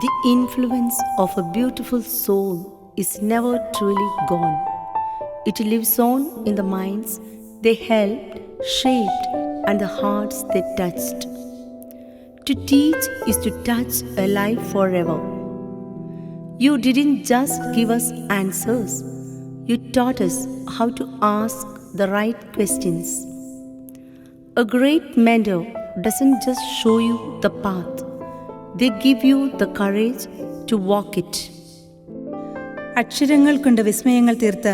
The influence of a beautiful soul is never truly gone. It lives on in the minds they helped, shaped, and the hearts they touched. To teach is to touch a life forever. You didn't just give us answers, you taught us how to ask the right questions. A great mentor doesn't just show you the path, they give you the courage to walk it. അക്ഷരങ്ങൾ കൊണ്ട് വിസ്മയങ്ങൾ തീർത്ത,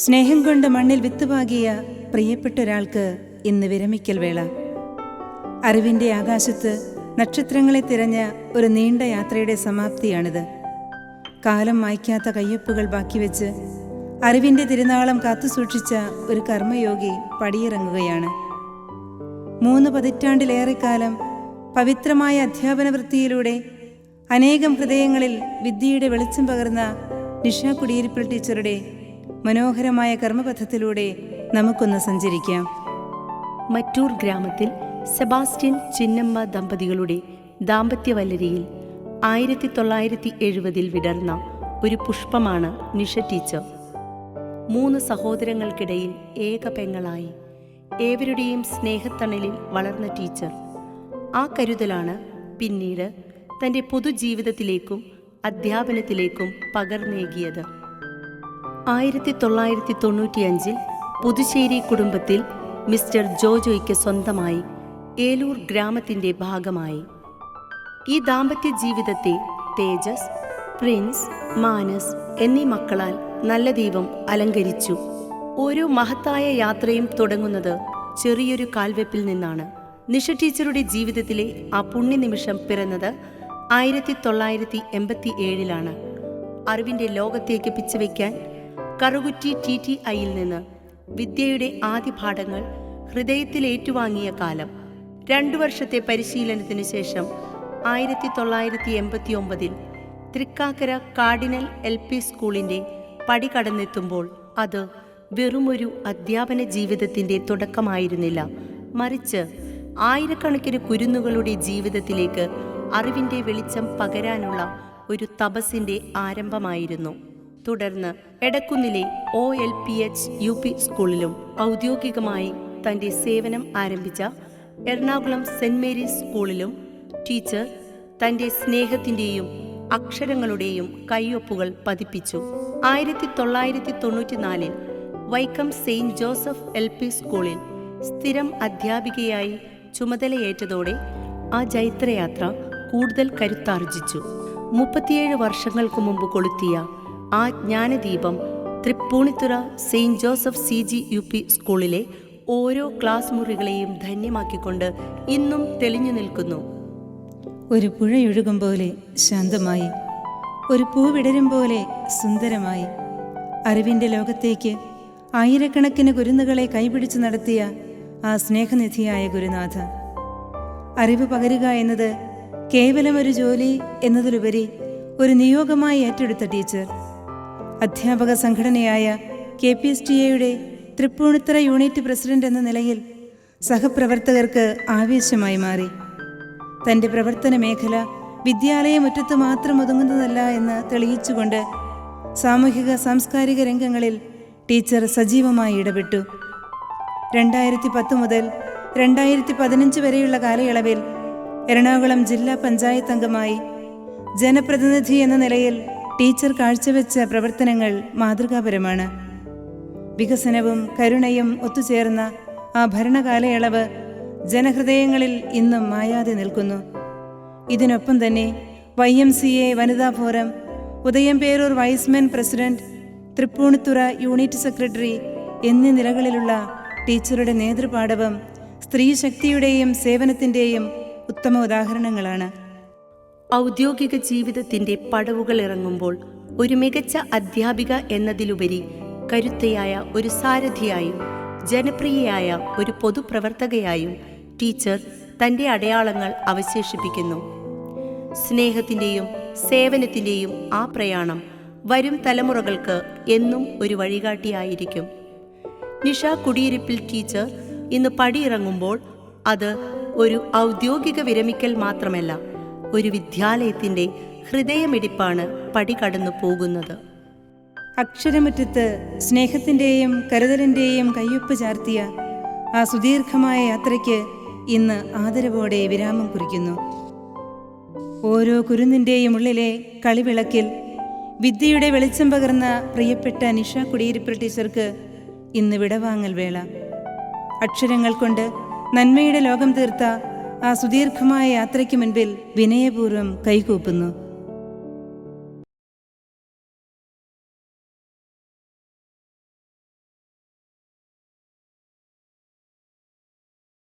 സ്നേഹം കൊണ്ട് മണ്ണിൽ വിത്തുപാകിയ പ്രിയപ്പെട്ട ഒരാൾക്ക് ഇന്ന് വിരമിക്കൽ വേള. അറിവിൻ്റെ ആകാശത്ത് നക്ഷത്രങ്ങളെ തിരഞ്ഞ ഒരു നീണ്ട യാത്രയുടെ സമാപ്തിയാണിത്. കാലം മായ്ക്കാത്ത കയ്യൊപ്പുകൾ ബാക്കിവെച്ച് അറിവിൻ്റെ തിരുനാളം കാത്തുസൂക്ഷിച്ച ഒരു കർമ്മയോഗി പടിയിറങ്ങുകയാണ്. 3 പതിറ്റാണ്ടിലേറെക്കാലം പവിത്രമായ അധ്യാപന വൃത്തിയിലൂടെ അനേകം ഹൃദയങ്ങളിൽ വിദ്യയുടെ വെളിച്ചം പകർന്ന നിഷ കുടിയിരിപ്പിൽ ടീച്ചറുടെ മനോഹരമായ കർമ്മപഥത്തിലൂടെ നമുക്കൊന്ന് സഞ്ചരിക്കാം. മറ്റൂർ ഗ്രാമത്തിൽ സെബാസ്റ്റ്യൻ ചിന്നമ്മ ദമ്പതികളുടെ ദാമ്പത്യവല്ലരിയിൽ 1970 വിടർന്ന ഒരു പുഷ്പമാണ് നിഷ ടീച്ചർ. 3 സഹോദരങ്ങൾക്കിടയിൽ ഏക പെങ്ങളായി ഏവരുടെയും സ്നേഹത്തണലിൽ വളർന്ന ടീച്ചർ ആ കരുതലാണ് പിന്നീട് തൻ്റെ പൊതുജീവിതത്തിലേക്കും അധ്യാപനത്തിലേക്കും പകർന്നേകിയത്. 1995 പുതുശ്ശേരി കുടുംബത്തിൽ മിസ്റ്റർ ജോജോയ്ക്ക് സ്വന്തമായി ഏലൂർ ഗ്രാമത്തിൻ്റെ ഭാഗമായി. ഈ ദാമ്പത്യ ജീവിതത്തെ തേജസ്, പ്രിൻസ്, മാനസ് എന്നീ മക്കളാൽ നല്ല ദൈവം അലങ്കരിച്ചു. ഓരോ മഹത്തായ യാത്രയും തുടങ്ങുന്നത് ചെറിയൊരു കാൽവെപ്പിൽ നിന്നാണ്. നിഷ ടീച്ചറുടെ ജീവിതത്തിലെ ആ പുണ്യനിമിഷം പിറന്നത് 1987 അറിവിൻ്റെ ലോകത്തേക്ക് പിച്ചവയ്ക്കാൻ കറുകുറ്റി TTIയിൽ നിന്ന് വിദ്യയുടെ ആദ്യ പാഠങ്ങൾ ഹൃദയത്തിൽ ഏറ്റുവാങ്ങിയ കാലം. 2 വർഷത്തെ പരിശീലനത്തിനു ശേഷം 1989 തൃക്കാക്കര കാർഡിനൽ LP സ്കൂളിൻ്റെ പടി കടന്നെത്തുമ്പോൾ അത് വെറുമൊരു അധ്യാപന ജീവിതത്തിൻ്റെ തുടക്കമായിരുന്നില്ല, മറിച്ച് ആയിരക്കണക്കിന് കുരുന്നുകളുടെ ജീവിതത്തിലേക്ക് അറിവിൻ്റെ വെളിച്ചം പകരാനുള്ള ഒരു തപസ്സിൻ്റെ ആരംഭമായിരുന്നു. തുടർന്ന് എടക്കുന്നിലെ OLPH UP സ്കൂളിലും ഔദ്യോഗികമായി തൻ്റെ സേവനം ആരംഭിച്ച എറണാകുളം സെന്റ് മേരീസ് സ്കൂളിലും ടീച്ചർ തൻ്റെ സ്നേഹത്തിൻ്റെയും അക്ഷരങ്ങളുടെയും കയ്യൊപ്പുകൾ പതിപ്പിച്ചു. 1994 വൈക്കം സെയിൻറ് ജോസഫ് LP സ്കൂളിൽ സ്ഥിരം അധ്യാപികയായി ചുമതലയേറ്റതോടെ ആ ജൈത്രയാത്ര കൂടുതൽ കരുത്താർജിച്ചു. 37 വർഷങ്ങൾക്ക് മുമ്പ് കൊളുത്തിയ ആ ജ്ഞാനദീപം Thrippunithura Saint Joseph CG UP സ്കൂളിലെ ഓരോ ക്ലാസ് മുറികളെയും ധന്യമാക്കിക്കൊണ്ട് ഇന്നും തെളിഞ്ഞു നിൽക്കുന്നു. ഒരു പുഴയൊഴുകും പോലെ ശാന്തമായി, ഒരു പൂവിടരും പോലെ സുന്ദരമായി, അറിവിൻ്റെ ലോകത്തേക്ക് ആയിരക്കണക്കിന് കുരുന്നുകളെ കൈപിടിച്ചു നടത്തിയ ആ സ്നേഹനിധിയായ ഗുരുനാഥ. അറിവ് പകരുക എന്നത് കേവലം ഒരു ജോലി എന്നതിലുപരി ഒരു നിയോഗമായി ഏറ്റെടുത്ത ടീച്ചർ അധ്യാപക സംഘടനയായ KPSTAയുടെ തൃപ്പൂണിത്തുറ യൂണിറ്റ് പ്രസിഡന്റ് എന്ന നിലയിൽ സഹപ്രവർത്തകർക്ക് ആവേശമായി മാറി. തൻ്റെ പ്രവർത്തന മേഖല വിദ്യാലയമുറ്റത്ത് മാത്രം ഒതുങ്ങുന്നതല്ല എന്ന് തെളിയിച്ചുകൊണ്ട് സാമൂഹിക സാംസ്കാരിക രംഗങ്ങളിൽ ടീച്ചർ സജീവമായി ഇടപെട്ടു. 2010 മുതൽ 2015 വരെയുള്ള കാലയളവിൽ എറണാകുളം ജില്ലാ പഞ്ചായത്ത് അംഗമായി ജനപ്രതിനിധി എന്ന നിലയിൽ ടീച്ചർ കാഴ്ചവെച്ച പ്രവർത്തനങ്ങൾ മാതൃകാപരമാണ്. വികസനവും കരുണയും ഒത്തുചേർന്ന ആ ഭരണകാലയളവ് ജനഹൃദയങ്ങളിൽ ഇന്നും മായാതെ നിൽക്കുന്നു. ഇതിനൊപ്പം തന്നെ YMCA വനിതാ forum, Udayamperoor Y's men president, Thrippunithura unit secretary എന്നീ നിലകളിലുള്ള ടീച്ചറുടെ നേതൃപാടവം സ്ത്രീശക്തിയുടെയും സേവനത്തിൻ്റെയും ഉത്തമ ഉദാഹരണങ്ങളാണ്. ഔദ്യോഗിക ജീവിതത്തിൻ്റെ പടവുകൾ ഇറങ്ങുമ്പോൾ ഒരു മികച്ച അധ്യാപിക എന്നതിലുപരി കരുത്തയായ ഒരു സാരഥിയായും ജനപ്രിയയായ ഒരു പൊതുപ്രവർത്തകയായും ടീച്ചർ തൻ്റെ അടയാളങ്ങൾ അവശേഷിപ്പിക്കുന്നു. സ്നേഹത്തിൻ്റെയും സേവനത്തിൻ്റെയും ആ പ്രയാണം വരും തലമുറകൾക്ക് എന്നും ഒരു വഴികാട്ടിയായിരിക്കും. നിഷ കുടിയിരിപ്പിൽ ടീച്ചർ ഇന്ന് പടിയിറങ്ങുമ്പോൾ അത് ഒരു ഔദ്യോഗിക വിരമിക്കൽ മാത്രമല്ല, ഒരു വിദ്യാലയത്തിൻ്റെ ഹൃദയമിടിപ്പാണ് പടി കടന്നു പോകുന്നത്. അക്ഷരമുറ്റത്ത് സ്നേഹത്തിൻ്റെയും കരുതലിൻ്റെയും കയ്യൊപ്പ് ചാർത്തിയ ആ സുദീർഘമായ യാത്രയ്ക്ക് ഇന്ന് ആദരവോടെ വിരാമം കുറിക്കുന്നു. ഓരോ കുരുന്നിൻ്റെയും ഉള്ളിലെ കളിവിളക്കിൽ വിദ്യയുടെ വെളിച്ചം പകർന്ന പ്രിയപ്പെട്ട നിഷ കുടിയിരിപ്പ് ടീച്ചർക്ക് ഇന്ന് വിടവാങ്ങൽ വേള. അക്ഷരങ്ങൾ കൊണ്ട് നന്മയുടെ ലോകം തീർത്ത ആ സുദീർഘമായ യാത്രയ്ക്ക് മുൻപിൽ വിനയപൂർവ്വം കൈകൂപ്പുന്നു.